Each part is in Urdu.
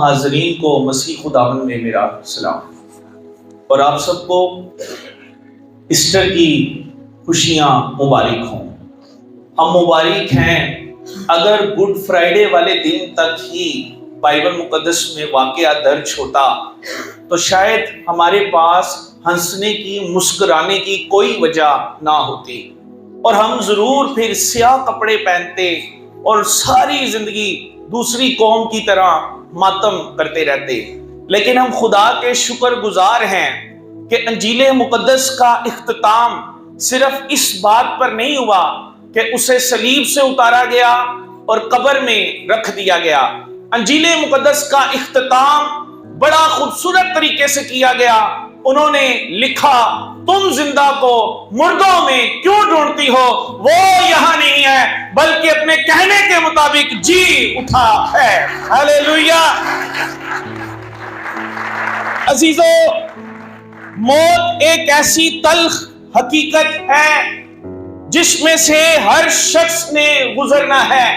حاضرین کو مسیح خداوند میں میرا سلام، اور آپ سب کو ایسٹر کی خوشیاں مبارک ہوں۔ ہم مبارک ہیں اگر گڈ فرائیڈے والے دن تک ہی بائبل مقدس میں واقعہ درج ہوتا تو شاید ہمارے پاس ہنسنے کی، مسکرانے کی کوئی وجہ نہ ہوتی، اور ہم ضرور پھر سیاہ کپڑے پہنتے اور ساری زندگی دوسری قوم کی طرح ماتم کرتے رہتے۔ لیکن ہم خدا کے شکر گزار ہیں کہ انجیل مقدس کا اختتام صرف اس بات پر نہیں ہوا کہ اسے صلیب سے اتارا گیا اور قبر میں رکھ دیا گیا۔ انجیل مقدس کا اختتام بڑا خوبصورت طریقے سے کیا گیا۔ انہوں نے لکھا، تم زندہ کو مردوں میں کیوں ڈھونڈتی ہو؟ وہ یہاں نہیں ہے بلکہ اپنے کہنے کے مطابق جی اٹھا ہے۔ ہاللیلویہ۔ عزیزو، موت ایک ایسی تلخ حقیقت ہے جس میں سے ہر شخص نے گزرنا ہے،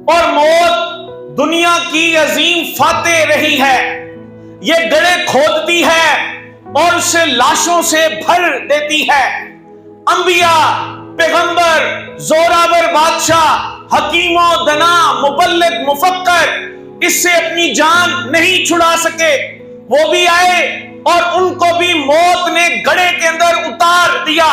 اور موت دنیا کی عظیم فاتح رہی ہے۔ یہ گڑھے کھودتی ہے اور اسے لاشوں سے بھر دیتی ہے۔ انبیاء، پیغمبر، زوراور بادشاہ، حکیم و دنا، مبلغ، مفکر اس سے اپنی جان نہیں چھڑا سکے۔ وہ بھی آئے اور ان کو بھی موت نے گڑھے کے اندر اتار دیا۔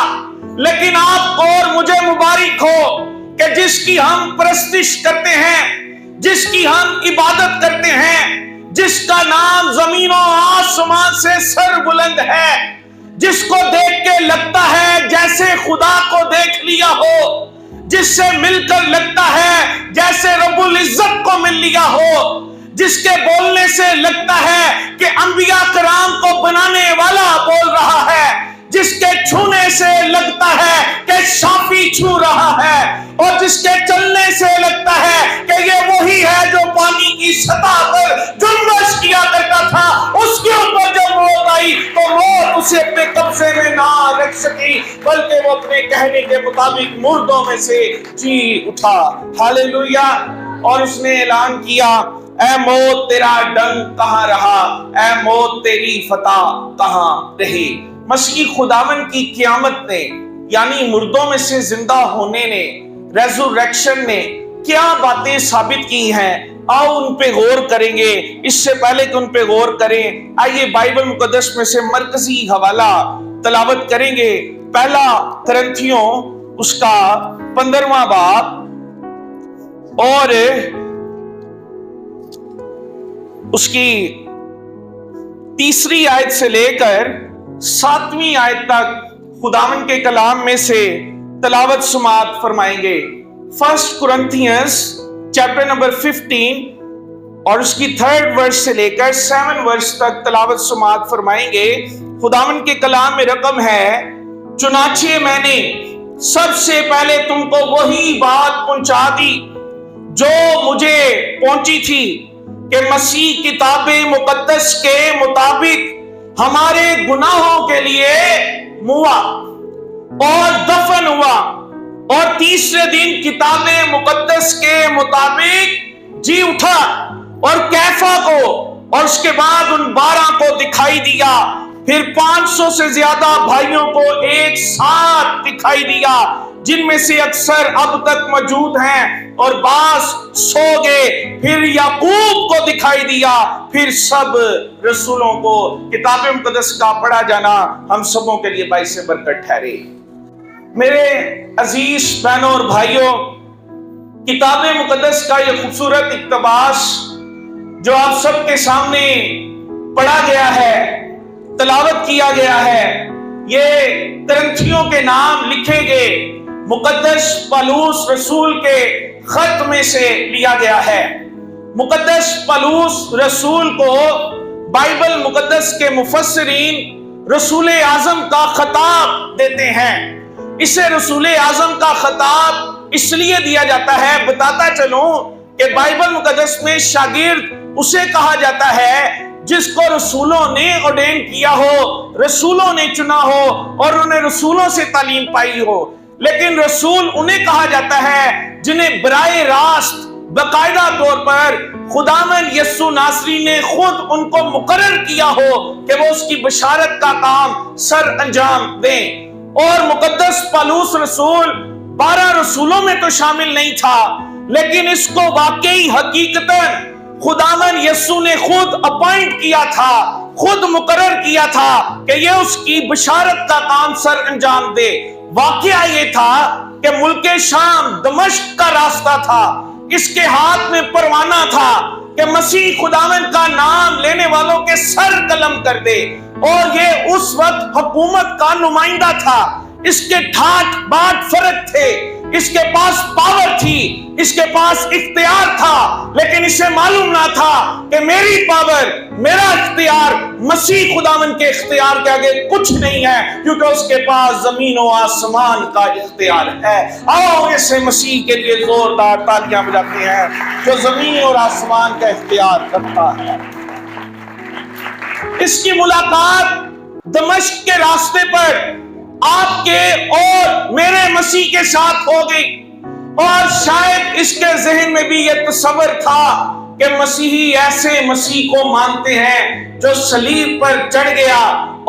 لیکن آپ کو اور مجھے مبارک ہو کہ جس کی ہم پرستش کرتے ہیں، جس کی ہم عبادت کرتے ہیں، جس کا نام زمین و آسمان سے سر بلند ہے، جس کو دیکھ کے لگتا ہے جیسے خدا کو دیکھ لیا ہو، جس سے مل کر لگتا ہے جیسے رب العزت کو مل لیا ہو، جس کے بولنے سے لگتا ہے کہ انبیاء کرام کو بنانے والا بول رہا ہے، جس کے چھونے سے لگتا ہے کہ شافی چھو رہا ہے، اور جس کے چلنے سے لگتا ہے کہ یہ وہی ہے جو پانی کی سطح پر جنبش کیا کرتا تھا، اس کے اوپر جب موت آئی تو موت اسے اپنے قبضے میں نہ رکھ سکی، بلکہ وہ اپنے کہنے کے مطابق مردوں میں سے جی اٹھا۔ ہاللیلویہ۔ اور اس نے اعلان کیا، اے موت تیرا ڈنگ کہاں رہا، اے موت تیری فتح کہاں رہی۔ مسیح خداوند کی قیامت نے، یعنی مردوں میں سے زندہ ہونے نے، ریزوریکشن نے کیا باتیں ثابت کی ہیں، آؤ ان پہ غور کریں گے۔ اس سے پہلے کہ ان پہ غور کریں، آئیے بائبل مقدس میں سے مرکزی حوالہ تلاوت کریں گے۔ پہلا کرنتھیوں اس کا 15واں باب اور اس کی 3 آیت سے لے کر 7ویں آیت تک خداوند کے کلام میں سے تلاوت سماعت فرمائیں گے۔ فرسٹ کرنتھینز چیپٹر نمبر 15 اور اس کی 3rd ورس سے لے کر 7 ورس تک تلاوت سماعت فرمائیں گے۔ خداوند کے کلام میں رقم ہے، چنانچہ میں نے سب سے پہلے تم کو وہی بات پہنچا دی جو مجھے پہنچی تھی کہ مسیح کتاب مقدس کے مطابق ہمارے گناہوں کے لیے موا اور دفن ہوا، اور تیسرے دن کتاب مقدس کے مطابق جی اٹھا، اور کیفا کو اور اس کے بعد ان 12 کو دکھائی دیا، پھر 500 سے زیادہ بھائیوں کو ایک ساتھ دکھائی دیا، جن میں سے اکثر اب تک موجود ہیں اور بعض سو گئے، پھر یعقوب کو دکھائی دیا، پھر سب رسولوں کو۔ کتاب مقدس کا پڑھا جانا ہم سبوں کے لیے باعث برکت ٹھہرے۔ میرے عزیز بہنوں اور بھائیوں، کتاب مقدس کا یہ خوبصورت اقتباس جو آپ سب کے سامنے پڑھا گیا ہے، تلاوت کیا گیا ہے، یہ کرنتھیوں کے نام لکھے گئے مقدس پالوس رسول کے خط میں سے لیا گیا ہے۔ مقدس پالوس رسول کو بائبل مقدس کے مفسرین رسول اعظم کا خطاب دیتے ہیں۔ اسے رسول اعظم کا خطاب اس لیے دیا جاتا ہے، بتاتا چلوں کہ بائبل مقدس میں شاگرد اسے کہا جاتا ہے جس کو رسولوں نے ordain کیا ہو، رسولوں نے چنا ہو اور انہیں رسولوں سے تعلیم پائی ہو۔ لیکن رسول انہیں کہا جاتا ہے جنہیں براہ راست باقاعدہ طور پر خداوند یسوع ناصری نے خود ان کو مقرر کیا ہو کہ وہ اس کی بشارت کا کام سر انجام دیں. اور مقدس پالوس رسول 12 رسولوں میں تو شامل نہیں تھا، لیکن اس کو واقعی حقیقتاً خداوند یسوع نے خود اپوائنٹ کیا تھا، خود مقرر کیا تھا کہ یہ اس کی بشارت کا کام سر انجام دے. واقعہ یہ تھا کہ ملک شام دمشق کا راستہ تھا، اس کے ہاتھ میں پروانہ تھا کہ مسیح خداوند کا نام لینے والوں کے سر قلم کر دے. اور یہ اس وقت حکومت کا نمائندہ تھا، اس کے ٹھاٹ باٹ فرق تھے، اس کے پاس پاور تھی، اس کے پاس اختیار تھا، لیکن اسے معلوم نہ تھا کہ میری پاور، میرا اختیار مسیح خداوند کے اختیار کے آگے کچھ نہیں ہے، کیونکہ اس کے پاس زمین و آسمان کا اختیار ہے. آؤ اسے مسیح کے لیے زوردار تالیاں بجاتے ہیں جو زمین اور آسمان کا اختیار رکھتا ہے. اس کی ملاقات دمشق کے راستے پر آپ کے اور میرے مسیح کے ساتھ ہو گئی، اور شاید اس کے ذہن میں بھی یہ تصور تھا کہ مسیحی ایسے مسیح کو مانتے ہیں جو صلیب پر چڑھ گیا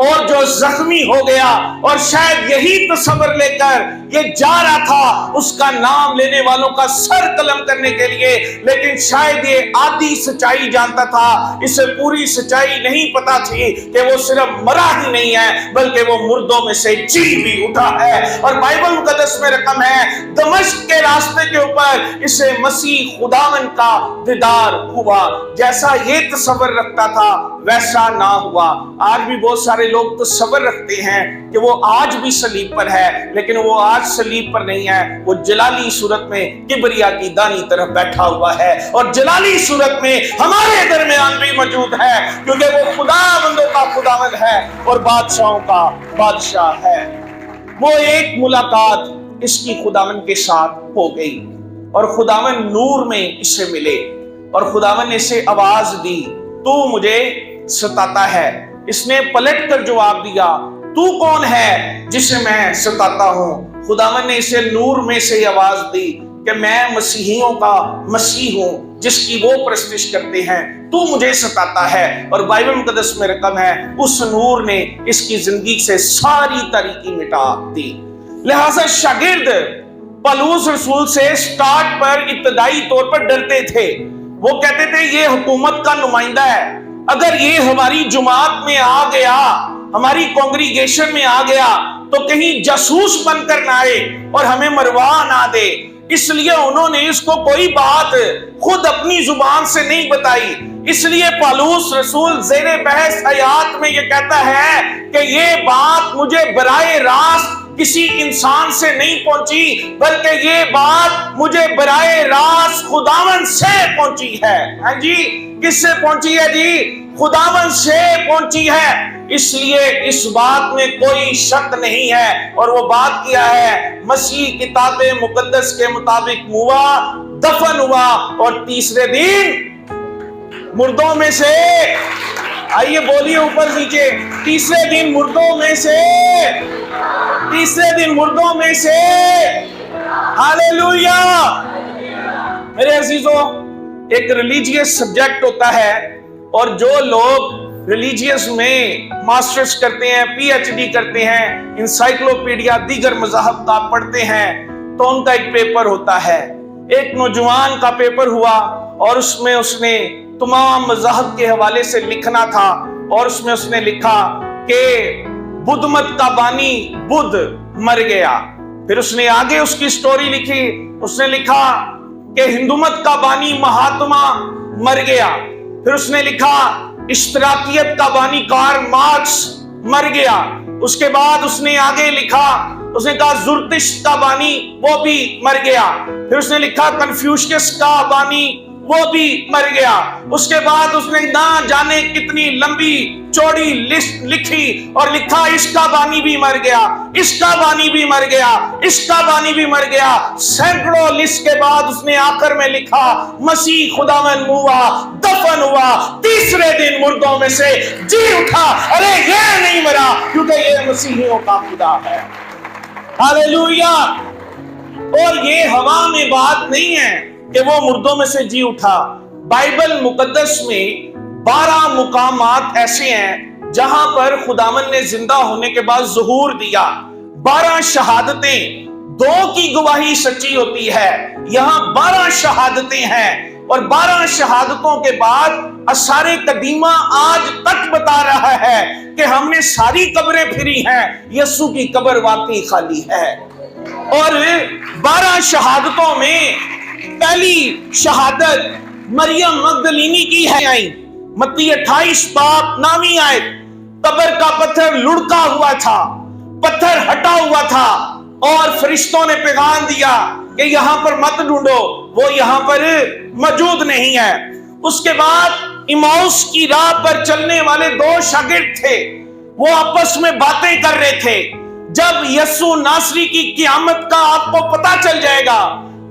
اور جو زخمی ہو گیا، اور شاید یہی تصور لے کر یہ جا رہا تھا اس کا نام لینے والوں کا سر قلم کرنے کے لیے. لیکن شاید یہ آدھی سچائی جانتا تھا، اسے پوری سچائی نہیں پتا تھی کہ وہ صرف مرا ہی نہیں ہے بلکہ وہ مردوں میں سے جی بھی اٹھا ہے. اور بائبل مقدس میں رقم ہے دمشق کے راستے کے اوپر اسے مسیح خداوند کا دیدار ہوا. جیسا یہ تصور رکھتا تھا ویسا نہ ہوا. آج بھی بہت سارے لوگ تصور رکھتے ہیں کہ وہ آج بھی صلیب پر ہے، لیکن وہ آج صلیب پر نہیں ہے، وہ جلالی صورت میں کبریا کی دانی طرف بیٹھا ہوا ہے، اور جلالی صورت میں ہمارے درمیان بھی موجود ہے، کیونکہ وہ خداوندوں کا خداوند ہے اور بادشاہوں کا بادشاہ ہے. وہ ایک ملاقات اس کی خداوند کے ساتھ ہو گئی، اور خداوند نور میں اسے ملے، اور خداوند نے اسے آواز دی، تو مجھے ستاتا ہے. اس نے پلٹ کر جواب دیا، تو کون ہے جسے میں ستاتا ہوں؟ خداوند نے اسے نور میں سے آواز دی کہ میں مسیحیوں کا مسیح ہوں جس کی وہ پرستش کرتے ہیں، تو مجھے ستاتا ہے. اور بائبل مقدس میں رقم ہے اس نور نے اس کی زندگی سے ساری تاریکی مٹا دی. لہذا شاگرد پالوس رسول سے سٹارٹ پر ابتدائی طور پر ڈرتے تھے. وہ کہتے تھے یہ حکومت کا نمائندہ ہے، اگر یہ ہماری جماعت میں آ گیا، ہماری کانگریگیشن میں آ گیا تو کہیں جاسوس بن کر نہ آئے اور ہمیں مروا نہ دے. اس لیے انہوں نے اس کو کوئی بات خود اپنی زبان سے نہیں بتائی. اس لیے پالوس رسول زیر بحث آیات میں یہ کہتا ہے کہ یہ بات مجھے براہ راست کسی انسان سے نہیں پہنچی، بلکہ یہ بات مجھے براہ راست خداوند سے پہنچی ہے. ہاں جی، کس سے پہنچی ہے جی؟ خداوند سے پہنچی ہے. اس لیے اس بات میں کوئی شک نہیں ہے. اور وہ بات کیا ہے؟ مسیح کتاب مقدس کے مطابق ہوا، دفن ہوا، اور تیسرے دن مردوں میں سے، آئیے بولیے اوپر نیچے، تیسرے دن مردوں میں سے، تیسرے دن مردوں میں سے. ہاللیلویا. میرے عزیزوں، ایک ریلیجیس سبجیکٹ ہوتا ہے، اور جو لوگ ریلیجیس میں ماسٹرز کرتے ہیں، پی ایچ ڈی کرتے ہیں، انسائکلوپیڈیا دیگر مذاہب کا پڑھتے ہیں، تو ان کا ایک پیپر ہوتا ہے. ایک نوجوان کا پیپر ہوا، اور اس میں اس نے تمام مذاہب کے حوالے سے لکھنا تھا، اور اس میں اس نے لکھا کہ بدھ مت کا بانی بدھ مر گیا. پھر اس نے آگے اس کی سٹوری لکھی، اس نے لکھا کہ ہندو مت کا بانی مہاتما مر گیا. پھر اس نے لکھا اشتراکیت کا بانی کارل مارکس مر گیا. اس کے بعد اس نے آگے لکھا، اس نے کہا زرتشت کا بانی وہ بھی مر گیا. پھر اس نے لکھا کنفیوشیس کا بانی وہ بھی مر گیا. اس کے بعد اس نے نہ جانے کتنی لمبی چوڑی لسٹ لکھی، اور لکھا اس کا بانی بھی مر گیا، اس کا بانی بھی مر گیا، اس کا بانی بھی مر گیا. سینکڑوں لسٹ کے بعد اس نے آخر میں لکھا مسیح خداوند ہوا، دفن ہوا، تیسرے دن مردوں میں سے جی اٹھا. ارے یہ نہیں مرا، کیونکہ یہ مسیحیوں کا خدا ہے. ہاللیلویا. اور یہ ہوا میں بات نہیں ہے، کہ وہ مردوں میں سے جی اٹھا۔ بائبل مقدس میں 12 مقامات ایسے ہیں جہاں پر خداوند نے زندہ ہونے کے بعد ظہور دیا۔ 12 شہادتیں، 2 کی گواہی سچی ہوتی ہے، یہاں 12 شہادتیں ہیں، اور 12 شہادتوں کے بعد آثار قدیمہ آج تک بتا رہا ہے کہ ہم نے ساری قبریں پھری ہیں، یسوع کی قبر واقعی خالی ہے۔ اور 12 شہادتوں میں پہلی شہادت مریم مگدلینی کی ہے، متی 28 باب 9 آیت، قبر کا پتھر لڑکا ہوا تھا، پتھر ہٹا ہوا تھا، اور فرشتوں نے پیغام دیا کہ یہاں پر مت ڈھونڈو، وہ یہاں پر موجود نہیں ہے۔ اس کے بعد ایماؤس کی راہ پر چلنے والے 2 شاگرد تھے، وہ آپس میں باتیں کر رہے تھے۔ جب یسوع ناصری کی قیامت کا آپ کو پتا چل جائے گا،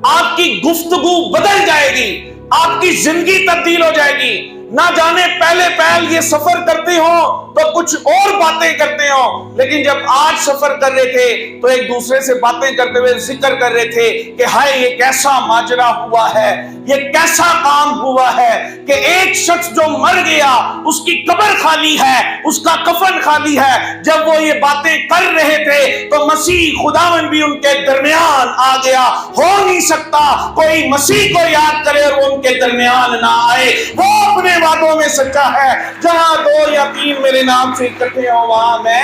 آپ کی گفتگو بدل جائے گی، آپ کی زندگی تبدیل ہو جائے گی۔ نہ جانے پہلے یہ سفر کرتے ہو تو کچھ اور باتیں کرتے ہو، لیکن جب آج سفر کر رہے تھے تو ایک دوسرے سے باتیں کرتے ہوئے ذکر کر رہے تھے کہ ہائے یہ کیسا ماجرا ہوا ہے، یہ کیسا کام ہوا ہے کہ ایک شخص جو مر گیا اس کی قبر خالی ہے، اس کا کفن خالی ہے۔ جب وہ یہ باتیں کر رہے تھے تو مسیح خداوند بھی ان کے درمیان آ گیا۔ ہو نہیں سکتا کوئی مسیح کو یاد کرے اور وہ ان کے درمیان نہ آئے۔ وہ اپنے وعدوں میں سچا ہے، جہاں 2 یا 3 میرے نام سے اکٹھے ہوں وہاں میں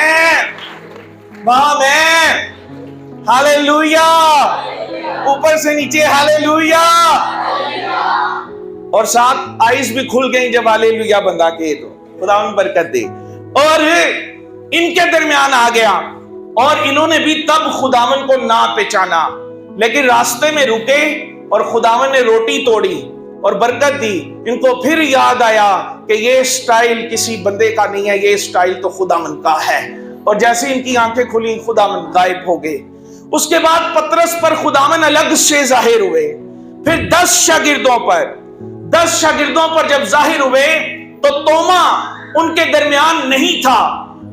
ہاللویا، اوپر سے نیچے ہاللویا، اور ساتھ آئیز بھی کھل گئیں جب ہاللویا بندہ کے، تو خدا ان برکت دے۔ اور ان کے درمیان آ گیا، اور انہوں نے بھی تب خداوند کو نہ پہچانا، لیکن راستے میں رکے اور خداوند نے روٹی توڑی اور برکت دی۔ ان کو پھر یاد آیا کہ یہ سٹائل کسی بندے کا نہیں ہے، یہ سٹائل تو خداوند کا ہے، اور جیسے ان کی آنکھیں کھلی خداوند غائب ہو گئے۔ اس کے بعد پترس پر خداوند الگ سے ظاہر ہوئے، پھر 10 شاگردوں پر جب ظاہر ہوئے تو توما ان کے درمیان نہیں تھا،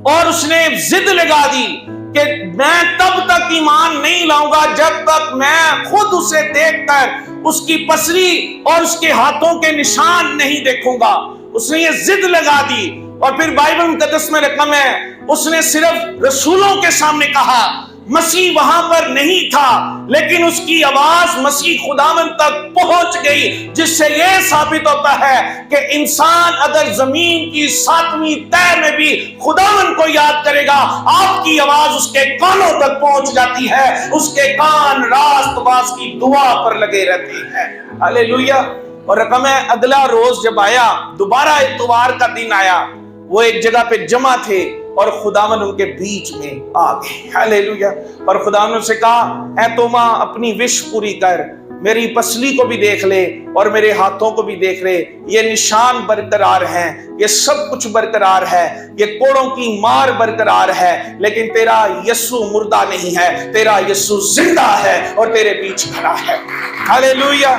اور اس نے ضد لگا دی کہ میں تب تک ایمان نہیں لاؤں گا جب تک میں خود اسے دیکھ کر اس کی پسلی اور اس کے ہاتھوں کے نشان نہیں دیکھوں گا۔ اس نے یہ ضد لگا دی، اور پھر بائبل مقدس میں رقم ہے اس نے صرف رسولوں کے سامنے کہا، مسیح وہاں پر نہیں تھا، لیکن اس کی آواز مسیح خداوند تک پہنچ گئی، جس سے یہ ثابت ہوتا ہے کہ انسان اگر زمین کی 7ویں تہہ میں بھی خداوند کو یاد کرے گا، آپ کی آواز اس کے کانوں تک پہنچ جاتی ہے، اس کے کان راست باز کی دعا پر لگے رہتے ہیں۔ ہاللویا۔ اور رقم ہے اگلا روز جب آیا، دوبارہ اتوار کا دن آیا، وہ ایک جگہ پہ جمع تھے اور خداوند ان کے بیچ میں آ گئے۔ ہاللویا۔ اور خداوند نے سے کہا، اے توما اپنی وش پوری کر، میری پسلی کو بھی دیکھ لے اور میرے ہاتھوں کو بھی دیکھ لے، یہ نشان برقرار ہیں، یہ سب کچھ برقرار ہے، یہ کوڑوں کی مار برقرار ہے، لیکن تیرا یسوع مردہ نہیں ہے، تیرا یسوع زندہ ہے اور تیرے بیچ کھڑا ہے۔ ہاللویا۔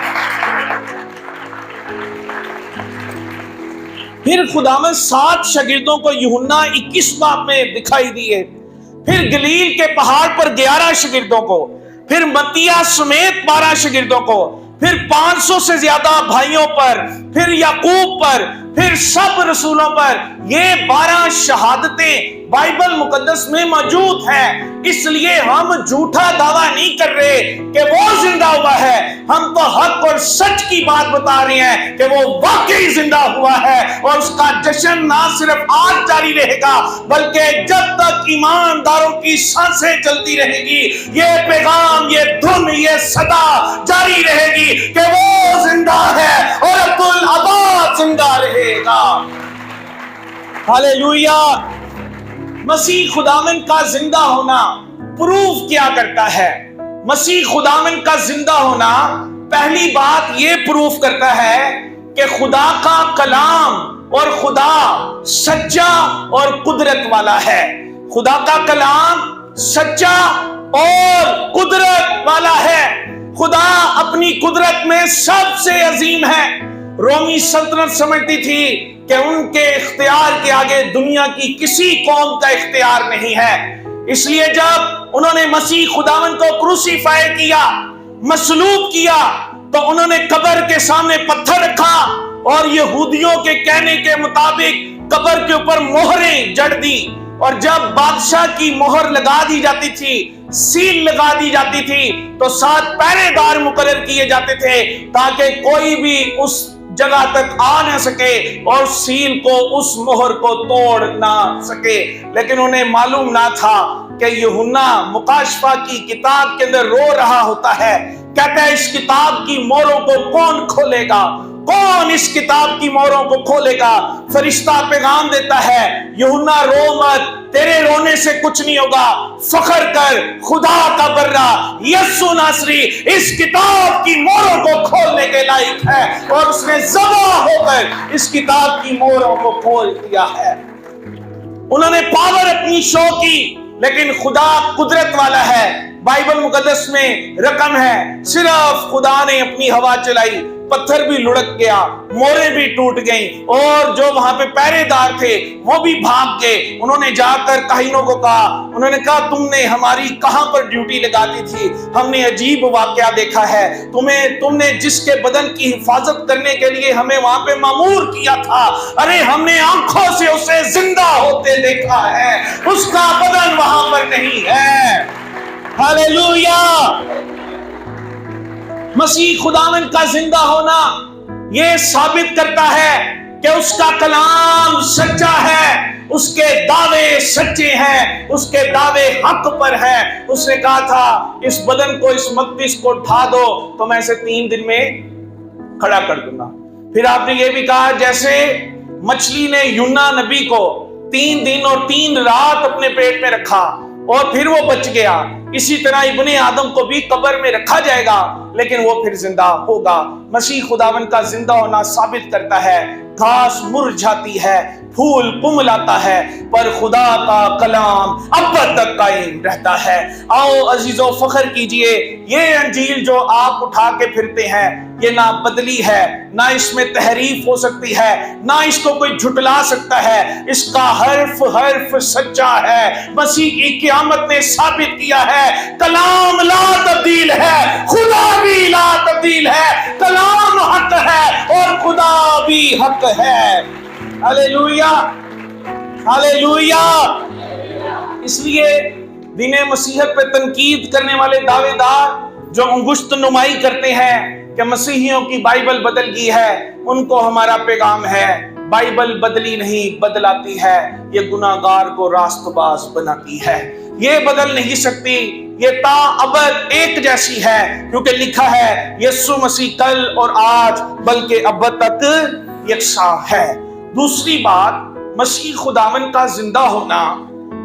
پھر خداوند 7 شاگردوں کو یوحنا 21 باب میں دکھائی دیے، پھر گلیل کے پہاڑ پر 11 شاگردوں کو، پھر متیہ سمیت 12 شاگردوں کو، پھر 500 سے زیادہ بھائیوں پر، پھر یعقوب پر، پھر سب رسولوں پر۔ یہ 12 شہادتیں بائبل مقدس میں موجود ہیں، اس لیے ہم جھوٹا دعویٰ نہیں کر رہے کہ وہ زندہ ہوا ہے، ہم تو حق اور سچ کی بات بتا رہے ہیں کہ وہ واقعی زندہ ہوا ہے، اور اس کا جشن نہ صرف آج جاری رہے گا بلکہ جب تک ایمانداروں کی سانسیں چلتی رہے گی، یہ پیغام، یہ دھن، یہ صدا جاری رہے گی کہ وہ زندہ ہے اور عبدالآباد زندہ رہے گا۔ ہاللویا۔ مسیح خداوند کا زندہ ہونا پروف کیا کرتا ہے؟ مسیح خداوند کا زندہ ہونا پہلی بات یہ پروف کرتا ہے کہ خدا کا کلام اور خدا سچا اور قدرت والا ہے۔ خدا کا کلام سچا اور قدرت والا ہے۔ خدا اپنی قدرت میں سب سے عظیم ہے۔ رومی سلطنت سمجھتی تھی کہ ان کے اختیار کے آگے دنیا کی کسی قوم کا اختیار نہیں ہے، اس لیے جب انہوں نے مسیح خداوند کو کروسیفائی کیا، مصلوب کیا، تو انہوں نے قبر کے سامنے پتھر رکھا اور یہودیوں کے کہنے کے مطابق قبر کے اوپر مہریں جڑ دی، اور جب بادشاہ کی مہر لگا دی جاتی تھی، سیل لگا دی جاتی تھی، تو 7 پہرے دار مقرر کیے جاتے تھے تاکہ کوئی بھی اس جگہ تک آ نہ سکے اور سیل کو، اس مہر کو توڑ نہ سکے۔ لیکن انہیں معلوم نہ تھا کہ یوحنا مکاشفہ کی کتاب کے اندر رو رہا ہوتا ہے، کہتا ہے اس کتاب کی مہروں کو کون کھولے گا؟ کون اس کتاب کی مہروں کو کھولے گا؟ فرشتہ پیغام دیتا ہے، یوحنا رو مت، تیرے رونے سے کچھ نہیں ہوگا، فخر کر، خدا کا بندہ یسوع ناصری اس کتاب کی مہروں کو کھولنے کے لائق ہے، اور اس نے ذبح ہو کر اس کتاب کی مہروں کو کھول دیا ہے۔ انہوں نے پاور اپنی شو کی، لیکن خدا قدرت والا ہے۔ بائبل مقدس میں رقم ہے، صرف خدا نے اپنی ہوا چلائی، پتھر بھی لڑک گیا، موریں بھی ٹوٹ گئیں، اور جو وہاں پہ پہرے دار تھے وہ بھی بھاگ گئے۔ انہوں نے جا کر کاہنوں کو کہا، انہوں نے کہا تم نے ہماری کہاں پر ڈیوٹی لگا دی تھی؟ ہم نے عجیب واقعہ دیکھا ہے، تم نے جس کے بدن کی حفاظت کرنے کے لیے ہمیں وہاں پہ مامور کیا تھا، ارے ہم نے آنکھوں سے اسے زندہ ہوتے دیکھا ہے، اس کا بدن وہاں پر نہیں ہے۔ ہاللیلویا! مسیح خداوند کا زندہ ہونا یہ ثابت کرتا ہے کہ اس کا کلام سچا ہے، اس کے دعوے سچے ہیں، اس کے دعوے حق پر ہیں۔ اس نے کہا تھا اس بدن کو، اس مقدس کو ڈھا دو تو میں اسے 3 دن میں کھڑا کر دوں گا۔ پھر آپ نے یہ بھی کہا جیسے مچھلی نے یونا نبی کو 3 دن اور 3 رات اپنے پیٹ میں رکھا اور پھر وہ بچ گیا، اسی طرح ابن آدم کو بھی قبر میں رکھا جائے گا لیکن وہ پھر زندہ ہوگا۔ مسیح خداوند کا زندہ ہونا ثابت کرتا ہے گھاس مرجھاتی ہے، پھول کملاتا ہے، پر خدا کا کلام اب تک قائم رہتا ہے۔ آؤ عزیزو فخر کیجئے، یہ انجیل جو آپ اٹھا کے پھرتے ہیں یہ نہ بدلی ہے، نہ اس میں تحریف ہو سکتی ہے، نہ اس کو کوئی جھٹلا سکتا ہے، اس کا حرف حرف سچا ہے۔ مسیح کی قیامت نے ثابت کیا ہے کلام لا تبدیل ہے، خدا بھی لا تبدیل ہے، کلام حق ہے اور خدا بھی حق ہے۔ ہاللیلویا! ہاللیلویا! اس لیے دین مسیحیت پہ تنقید کرنے والے دعوے دار جو انگشت نمائی کرتے ہیں کہ مسیحیوں کی بائبل بدل گئی ہے، ان کو ہمارا پیغام ہے بائبل بدلی نہیں، بدلاتی ہے، یہ گناہگار کو راست باز بناتی ہے۔ یہ بدل نہیں سکتی، یہ تا ابد ایک جیسی ہے، کیونکہ لکھا ہے یسوع مسیح کل اور آج بلکہ ابد تک یکساں ہے۔ دوسری بات، مسیح خداوند کا زندہ ہونا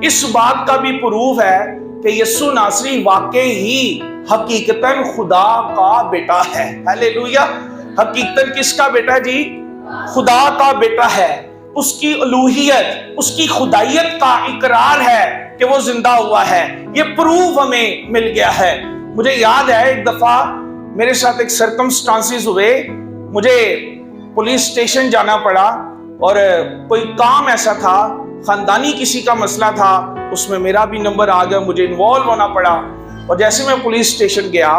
اس بات کا بھی پروف ہے کہ یسوع ناصری واقعی ہی حقیقتاً خدا کا بیٹا ہے۔ ہاللیلویا! حقیقتاً کس کا بیٹا جی؟ خدا کا بیٹا ہے۔ اس کی الوہیت، اس کی خدائیت کا اقرار ہے کہ وہ زندہ ہوا ہے، یہ پروف ہمیں مل گیا ہے۔ مجھے یاد ہے ایک دفعہ میرے ساتھ ایک سرکمسٹانسز ہوئے، مجھے پولیس اسٹیشن جانا پڑا اور کوئی کام ایسا تھا، خاندانی کسی کا مسئلہ تھا، اس میں میرا بھی نمبر آ گیا، مجھے انوالو ہونا پڑا۔ اور جیسے میں پولیس اسٹیشن گیا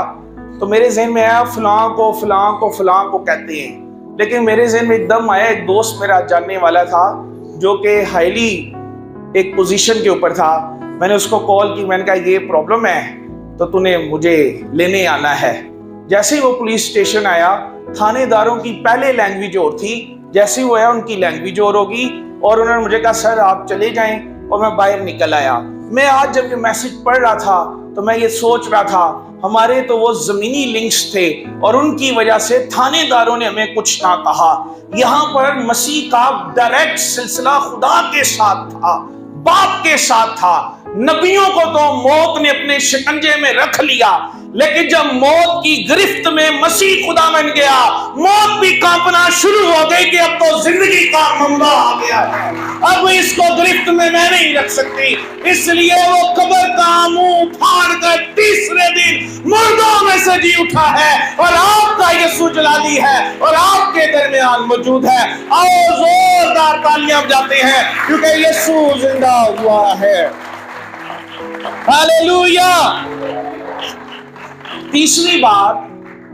تو میرے ذہن میں آیا فلاں کو فلاں کو فلاں کو کہتے ہیں، لیکن میرے ذہن میں ایک دم آیا ایک دوست میرا جاننے والا تھا جو کہ ہائیلی ایک پوزیشن کے اوپر تھا۔ میں نے اس کو کال کی، میں نے کہا یہ پرابلم ہے تو تو نے مجھے لینے آنا ہے۔ جیسے ہی وہ پولیس اسٹیشن آیا، تھانے داروں کی پہلے لینگویج اور تھی، جیسے ہی وہ آیا ان کی لینگویج اور ہوگی، اور انہوں نے مجھے کہا سر آپ چلے جائیں، اور میں باہر نکل آیا۔ میں آج جب یہ میسج پڑھ رہا تھا تو میں یہ سوچ رہا تھا ہمارے تو وہ زمینی لنکس تھے اور ان کی وجہ سے تھانے داروں نے ہمیں کچھ نہ کہا۔ یہاں پر مسیح کا ڈائریکٹ سلسلہ خدا کے ساتھ تھا، باپ کے ساتھ تھا۔ نبیوں کو تو موت نے اپنے شکنجے میں رکھ لیا، لیکن جب موت کی گرفت میں مسیح خدا بن گیا، موت بھی کانپنا شروع ہو گئی کہ اب تو زندگی کا منبع آ گیا ہے، اب اس کو گرفت میں نہیں رکھ سکتی۔ اس لیے وہ قبر کا منہ پھاڑ کر تیسرے دن مردوں میں سے جی اٹھا ہے اور آپ کا یسوع جلالی ہے اور آپ کے درمیان موجود ہے۔ آؤ زوردار تالیاں بجاتے ہیں کیونکہ یسوع زندہ ہوا ہے۔ ہاللیلویا! تیسری بات،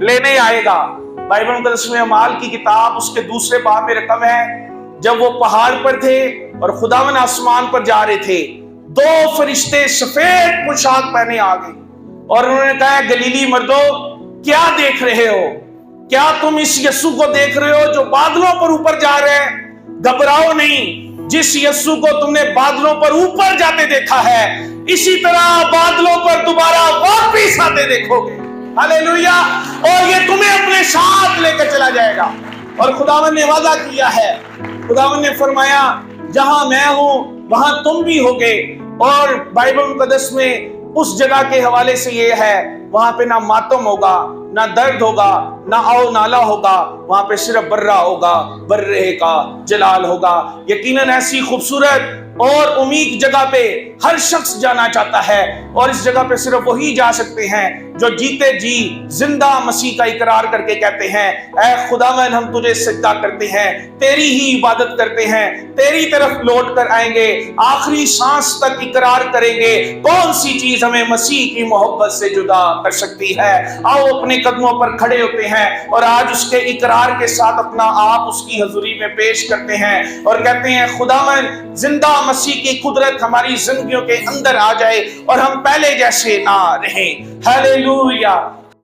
لینے آئے گا۔ بائبل مقدس میں اعمال کی کتاب اس کے دوسرے باب میں رقم ہے، جب وہ پہاڑ پر تھے اور خداوند آسمان پر جا رہے تھے، دو فرشتے سفید پوشاک پہنے آ گئے اور انہوں نے کہا گلیلی مردو کیا دیکھ رہے ہو؟ کیا تم اس یسوع کو دیکھ رہے ہو جو بادلوں پر اوپر جا رہے ہیں؟ گھبراؤ نہیں، جس یسوع کو تم نے بادلوں پر اوپر جاتے دیکھا ہے اسی طرح بادلوں پر دوبارہ واپس آتے دیکھو گے۔ ہاللیلویا! اور یہ تمہیں اپنے ساتھ لے کر چلا جائے گا۔ اور خداوند نے وعدہ کیا ہے، خداوند نے فرمایا جہاں میں ہوں وہاں تم بھی ہوگے۔ اور بائبل مقدس میں اس جگہ کے حوالے سے یہ ہے، وہاں پہ نہ ماتم ہوگا، نہ درد ہوگا، نہ آو نالا ہوگا، وہاں پہ صرف برہ ہوگا، برے کا جلال ہوگا۔ یقیناً ایسی خوبصورت اور امید جگہ پہ ہر شخص جانا چاہتا ہے، اور اس جگہ پہ صرف وہی جا سکتے ہیں جو جیتے جی زندہ مسیح کا اقرار کر کے کہتے ہیں اے خداوند ہم تجھے سجدہ کرتے ہیں، تیری ہی عبادت کرتے ہیں، تیری طرف لوٹ کر آئیں گے، آخری سانس تک اقرار کریں گے۔ کون سی چیز ہمیں مسیح کی محبت سے جدا کر سکتی ہے؟ آؤ اپنے قدموں پر کھڑے ہوتے ہیں اور آج اس کے اقرار کے ساتھ اپنا آپ اس کی حضوری میں پیش کرتے ہیں اور کہتے ہیں خداوند زندہ مسیح کی قدرت ہماری زندگیوں کے اندر آ جائے اور ہم پہلے جیسے نہ رہیں۔ ہاللیلویا!